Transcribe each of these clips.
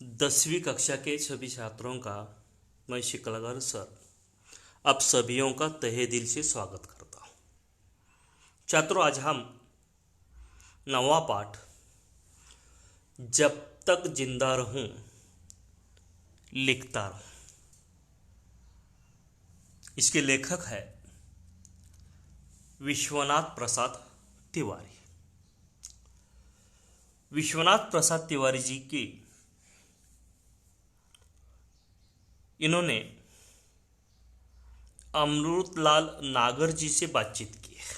10वीं कक्षा के सभी छात्रों का मैं शिकलगर सर आप सभीयों का तहे दिल से स्वागत करता हूँ। छात्रों, आज हम नवा पाठ जब तक जिंदा रहूं लिखता रहूं, इसके लेखक है विश्वनाथ प्रसाद तिवारी। विश्वनाथ प्रसाद तिवारी जी की इन्होंने अमृतलाल नागर जी से बातचीत की है।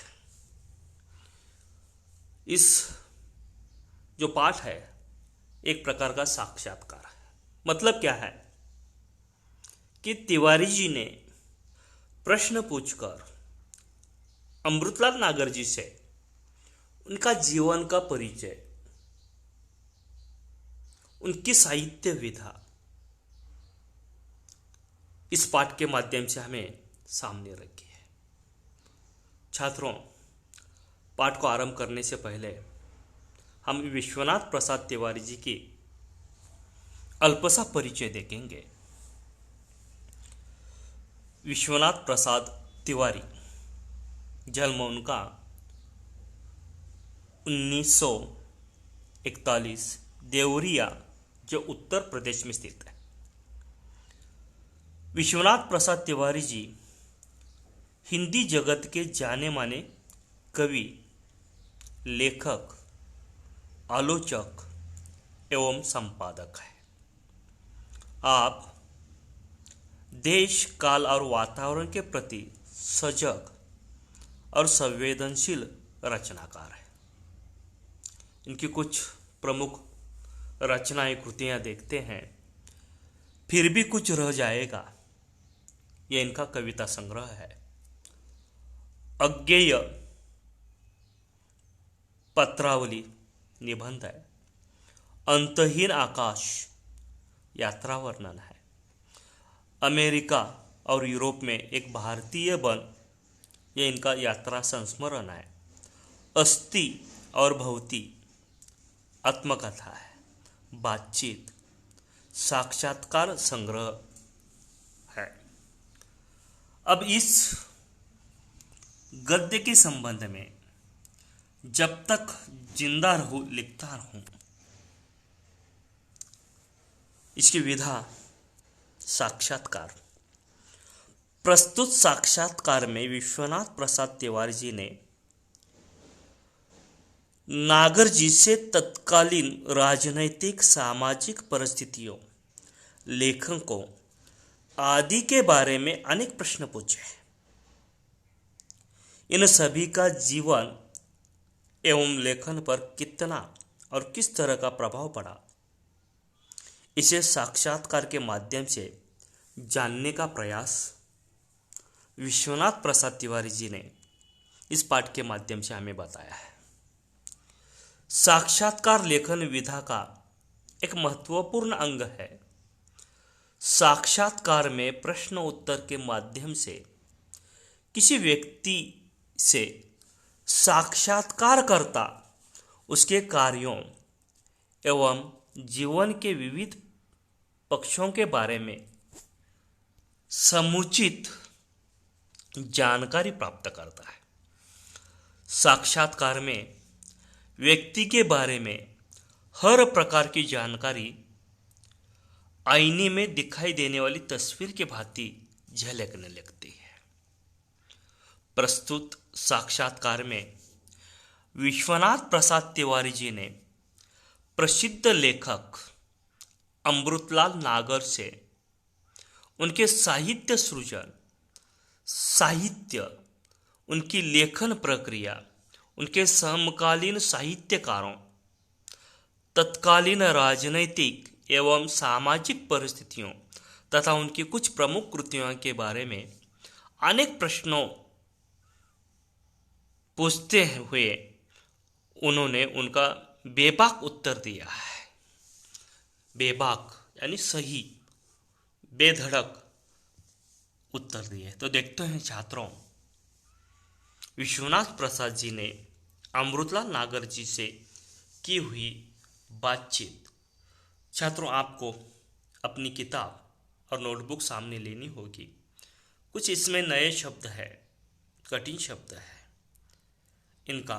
इस जो पाठ है एक प्रकार का साक्षात्कार है। मतलब क्या है कि तिवारी जी ने प्रश्न पूछकर अमृतलाल नागर जी से उनका जीवन का परिचय, उनकी साहित्य विधा इस पाठ के माध्यम से हमें सामने रखी है। छात्रों, पाठ को आरंभ करने से पहले हम विश्वनाथ प्रसाद तिवारी जी की अल्पसा परिचय देखेंगे। विश्वनाथ प्रसाद तिवारी, जन्म उनका 1941 देवरिया, जो उत्तर प्रदेश में स्थित है। विश्वनाथ प्रसाद तिवारी जी हिंदी जगत के जाने माने कवि, लेखक, आलोचक एवं संपादक है। आप देश, काल और वातावरण के प्रति सजग और संवेदनशील रचनाकार है। इनकी कुछ प्रमुख रचनाएं, कृतियां देखते हैं। फिर भी कुछ रह जाएगा, यह इनका कविता संग्रह है। अज्ञेय पत्रावली निबंध है। अंतहीन आकाश यात्रा वर्णन है। अमेरिका और यूरोप में एक भारतीय बन, यह इनका यात्रा संस्मरण है। अस्थि और भवती आत्मकथा है। बातचीत साक्षात्कार संग्रह है। अब इस गद्य के संबंध में जब तक जिंदा रहूं लिखता रहूं, इसकी विधा साक्षात्कार। प्रस्तुत साक्षात्कार में विश्वनाथ प्रसाद तिवारी जी ने नागर जी से तत्कालीन राजनैतिक सामाजिक परिस्थितियों, लेखकों आदि के बारे में अनेक प्रश्न पूछे। इन सभी का जीवन एवं लेखन पर कितना और किस तरह का प्रभाव पड़ा, इसे साक्षात्कार के माध्यम से जानने का प्रयास विश्वनाथ प्रसाद तिवारी जी ने इस पाठ के माध्यम से हमें बताया है। साक्षात्कार लेखन विधा का एक महत्वपूर्ण अंग है। साक्षात्कार में प्रश्न उत्तर के माध्यम से किसी व्यक्ति से साक्षात्कारकर्ता उसके कार्यों एवं जीवन के विविध पक्षों के बारे में समुचित जानकारी प्राप्त करता है। साक्षात्कार में व्यक्ति के बारे में हर प्रकार की जानकारी आईने में दिखाई देने वाली तस्वीर के भांति झलकने लगती है। प्रस्तुत साक्षात्कार में विश्वनाथ प्रसाद तिवारी जी ने प्रसिद्ध लेखक अमृतलाल नागर से उनके साहित्य सृजन, साहित्य, उनकी लेखन प्रक्रिया, उनके समकालीन साहित्यकारों, तत्कालीन राजनैतिक एवं सामाजिक परिस्थितियों तथा उनकी कुछ प्रमुख कृतियों के बारे में अनेक प्रश्नों पूछते हुए उन्होंने उनका बेबाक उत्तर दिया है। बेबाक यानी सही, बेधड़क उत्तर दिए। तो देखते हैं छात्रों, विश्वनाथ प्रसाद जी ने अमृतलाल नागर जी से की हुई बातचीत छात्रों, आपको अपनी किताब और नोटबुक सामने लेनी होगी। कुछ इसमें नए शब्द है, कठिन शब्द है, इनका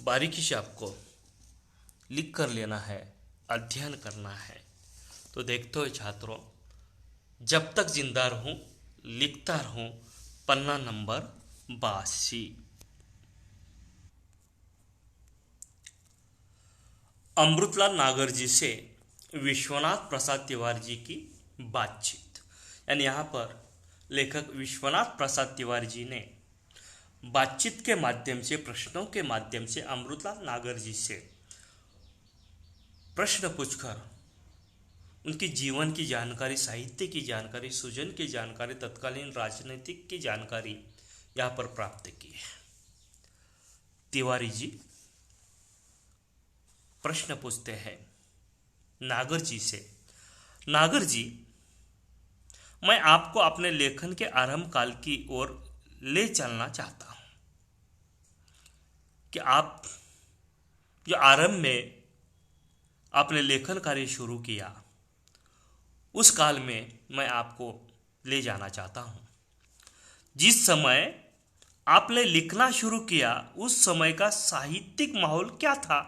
बारीकी से आपको लिख कर लेना है, अध्ययन करना है। तो देखते हो छात्रों, जब तक जिंदा रहूं लिखता रहूं, पन्ना नंबर 82। अमृतलाल नागर जी से विश्वनाथ प्रसाद तिवारी जी की बातचीत। यानी यहाँ पर लेखक विश्वनाथ प्रसाद तिवारी जी ने बातचीत के माध्यम से, प्रश्नों के माध्यम से अमृतलाल नागर जी से प्रश्न पूछकर उनकी जीवन की जानकारी, साहित्य की जानकारी, सृजन की जानकारी, तत्कालीन राजनीतिक की जानकारी यहाँ पर प्राप्त की है। तिवारी जी प्रश्न पूछते हैं नागर जी से, नागर जी, मैं आपको अपने लेखन के आरंभ काल की ओर ले चलना चाहता हूं कि आप जो आरंभ में आपने लेखन कार्य शुरू किया, उस काल में मैं आपको ले जाना चाहता हूं। जिस समय आपने लिखना शुरू किया, उस समय का साहित्यिक माहौल क्या था?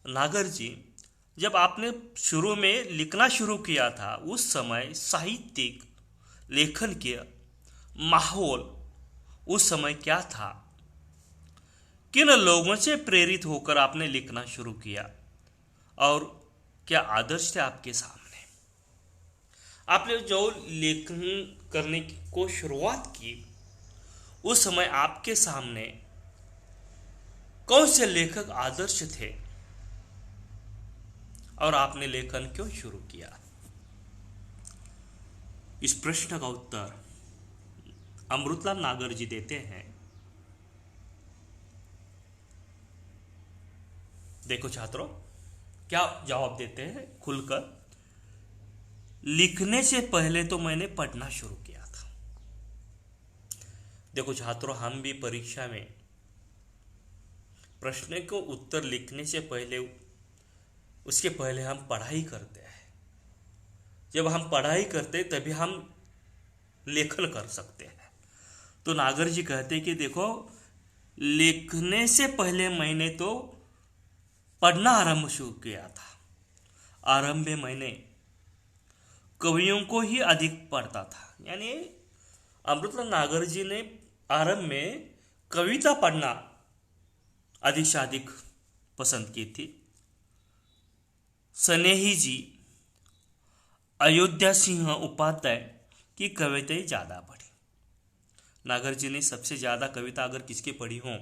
नागर जी, जब आपने शुरू में लिखना शुरू किया था, उस समय साहित्यिक लेखन के माहौल उस समय क्या था? किन लोगों से प्रेरित होकर आपने लिखना शुरू किया और क्या आदर्श थे आपके सामने? आपने जो लेखन करने को शुरुआत की, उस समय आपके सामने कौन से लेखक आदर्श थे और आपने लेखन क्यों शुरू किया? इस प्रश्न का उत्तर अमृतलाल नागर जी देते हैं। देखो छात्रों, क्या जवाब देते हैं खुलकर। लिखने से पहले तो मैंने पढ़ना शुरू किया था। देखो छात्रों, हम भी परीक्षा में प्रश्न को उत्तर लिखने से पहले, उसके पहले हम पढ़ाई करते हैं। जब हम पढ़ाई करते तभी हम लेखन कर सकते हैं। तो नागर जी कहते कि देखो, लिखने से पहले मैंने तो पढ़ना आरंभ शुरू किया था। आरंभ में मैंने कवियों को ही अधिक पढ़ता था। यानी अमृतलाल नागर जी ने आरंभ में कविता पढ़ना अधिक से अधिक पसंद की थी। स्नेही जी, अयोध्या सिंह उपाध्याय की कविताएं ज़्यादा पढ़ी। नागर जी ने सबसे ज़्यादा कविता अगर किसकी पढ़ी हो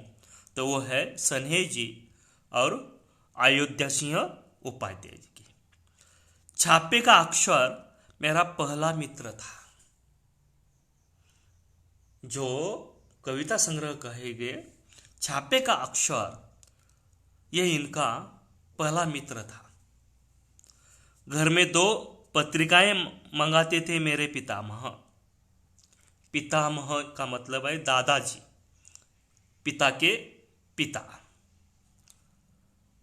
तो वो है स्नेही जी और अयोध्या सिंह उपाध्याय जी की। छापे का अक्षर मेरा पहला मित्र था। जो कविता संग्रह कहे गए, छापे का अक्षर, यह इनका पहला मित्र था। घर में 2 पत्रिकाएं मंगाते थे मेरे पितामह। पितामह का मतलब है दादाजी, पिता के पिता।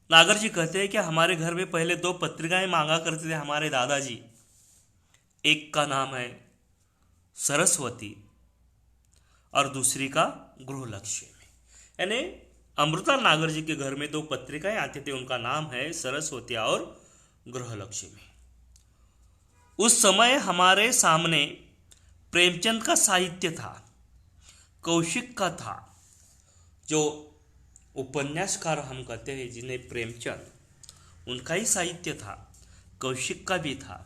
नागर जी कहते हैं कि हमारे घर में पहले 2 पत्रिकाएं मांगा करते थे हमारे दादाजी। एक का नाम है सरस्वती और दूसरी का गृहलक्ष्मी। यानी अमृतलाल नागर जी के घर में 2 पत्रिकाएं आते थे, उनका नाम है सरस्वती और गृहलक्ष्मी। उस समय हमारे सामने प्रेमचंद का साहित्य था, कौशिक का था। जो उपन्यासकार हम कहते हैं जिन्हें प्रेमचंद, उनका ही साहित्य था, कौशिक का भी था।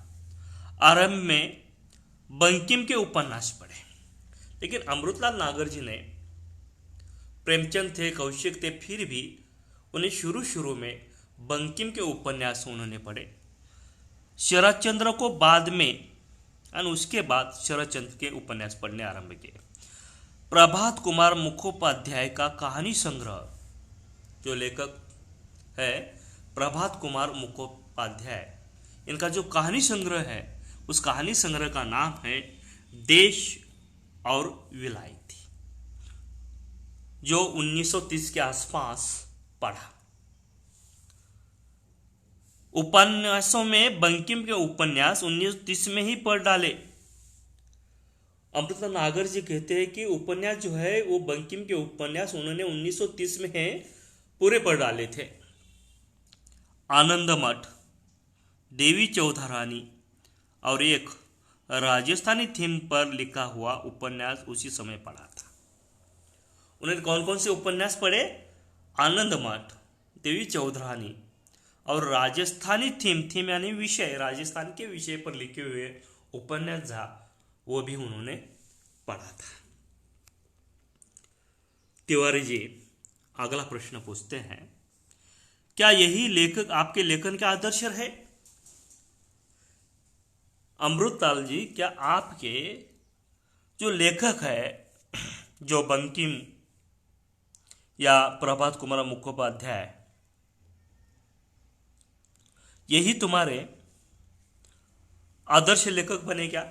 आरंभ में बंकिम के उपन्यास पढ़े, लेकिन अमृतलाल नागर जी ने, प्रेमचंद थे, कौशिक थे, फिर भी उन्हें शुरू में बंकिम के उपन्यास उन्होंने पढ़े। शरद चंद्र को बाद में, और उसके बाद शरद चंद्र के उपन्यास पढ़ने आरंभ किए। प्रभात कुमार मुखोपाध्याय का कहानी संग्रह, जो लेखक है प्रभात कुमार मुखोपाध्याय, इनका जो कहानी संग्रह है, उस कहानी संग्रह का नाम है देश और विलायती, जो 1930 के आसपास पढ़ा। उपन्यासों में बंकिम के उपन्यास 1930 में ही पढ़ डाले। अमृता नागर जी कहते हैं कि उपन्यास जो है वो बंकिम के उपन्यास उन्होंने 1930 में पूरे पढ़ डाले थे। आनंद मठ, देवी चौधरानी और एक राजस्थानी थीम पर लिखा हुआ उपन्यास उसी समय पढ़ा था। उन्होंने कौन कौन से उपन्यास पढ़े? आनंद मठ, देवी चौधरानी और राजस्थानी थीम यानी विषय, राजस्थान के विषय पर लिखे हुए उपन्यास था, वो भी उन्होंने पढ़ा था। तिवारी जी अगला प्रश्न पूछते हैं, क्या यही लेखक आपके लेखन का आदर्श है? अमृतलाल जी, क्या आपके जो लेखक है, जो बंकिम या प्रभात कुमार मुखोपाध्याय, यही तुम्हारे आदर्श लेखक बने क्या?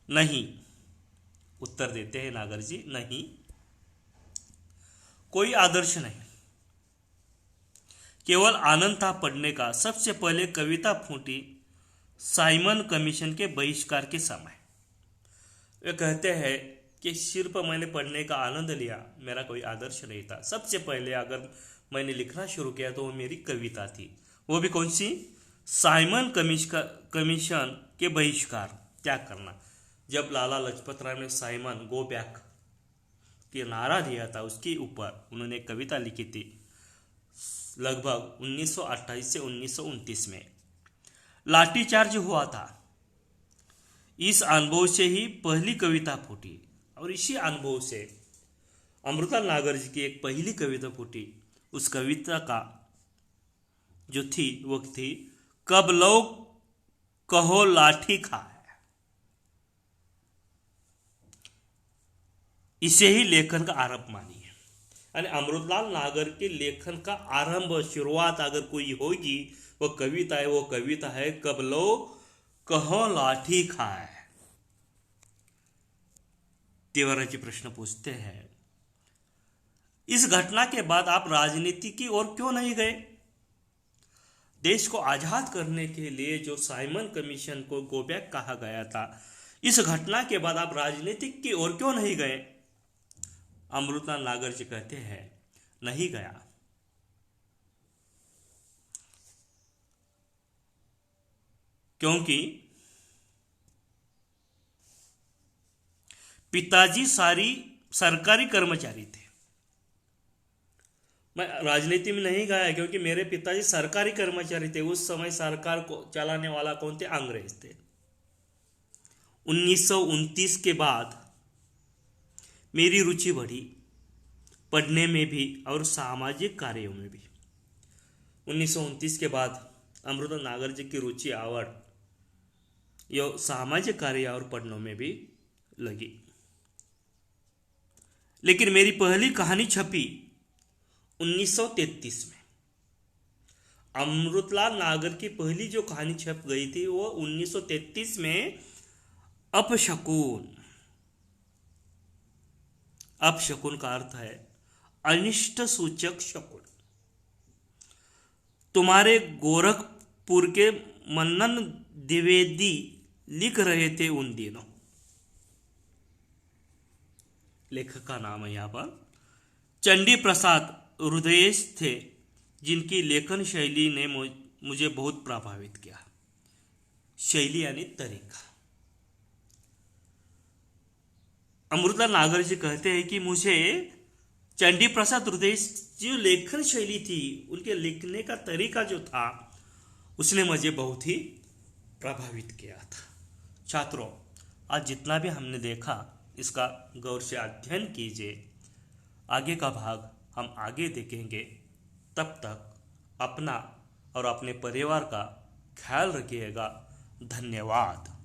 नहीं। उत्तर देते हैं नागर जी, नहीं, कोई आदर्श नहीं। केवल आनंद था पढ़ने का। सबसे पहले कविता फूटी साइमन कमीशन के बहिष्कार के समय। वे कहते हैं कि सिर्फ मैंने पढ़ने का आनंद लिया, मेरा कोई आदर्श नहीं था। सबसे पहले अगर मैंने लिखना शुरू किया तो वो मेरी कविता थी। वो भी कौन सी? साइमन कमीशन के बहिष्कार, त्याग करना। जब लाला लाजपत राय ने साइमन गो बैक के नारा दिया था, उसके ऊपर उन्होंने एक कविता लिखी थी लगभग 1928 से 1929 में। लाठीचार्ज हुआ था, इस अनुभव से ही पहली कविता फूटी और इसी अनुभव से अमृता नागर जी की एक पहली कविता फूटी। उस कविता का जो थी वो थी, कब लोग कहो लाठी खाए। इसे ही लेखन का आरंभ मानिए। यानी अमृतलाल नागर के लेखन का आरंभ, शुरुआत अगर कोई होगी वो कविता है, वो कविता है कब लोग कहो लाठी खाए। तिवारी जी प्रश्न पूछते हैं, इस घटना के बाद आप राजनीति की ओर क्यों नहीं गए? देश को आजाद करने के लिए जो साइमन कमीशन को गो बैक कहा गया था, इस घटना के बाद आप राजनीतिक की ओर क्यों नहीं गए? अमृता नागर जी कहते हैं, नहीं गया। क्योंकि पिताजी सरकारी कर्मचारी थे। मैं राजनीति में नहीं गया क्योंकि मेरे पिताजी सरकारी कर्मचारी थे। उस समय सरकार को चलाने वाला कौन थे? अंग्रेज थे। 1929 के बाद मेरी रुचि बढ़ी, पढ़ने में भी और सामाजिक कार्यों में भी। 1929 के बाद अमृता नागर जी की रुचि आवड़ यो सामाजिक कार्य और पढ़नों में भी लगी। लेकिन मेरी पहली कहानी छपी 1933 में। अमृतलाल नागर की पहली जो कहानी छप गई थी वो 1933 में अपशकुन। अपशकुन का अर्थ है अनिष्ट सूचक शकुन। तुम्हारे गोरखपुर के मन्नन द्विवेदी लिख रहे थे उन दिनों। लेखक का नाम है यहां पर चंडी प्रसाद हृदयेश थे, जिनकी लेखन शैली ने मुझे बहुत प्रभावित किया। शैली यानी तरीका। अमृता नागर जी कहते हैं कि मुझे चंडी प्रसाद हृदयेश जो लेखन शैली थी, उनके लिखने का तरीका जो था, उसने मुझे बहुत ही प्रभावित किया था। छात्रों, आज जितना भी हमने देखा इसका गौर से अध्ययन कीजिए। आगे का भाग हम आगे देखेंगे। तब तक अपना और अपने परिवार का ख्याल रखिएगा। धन्यवाद।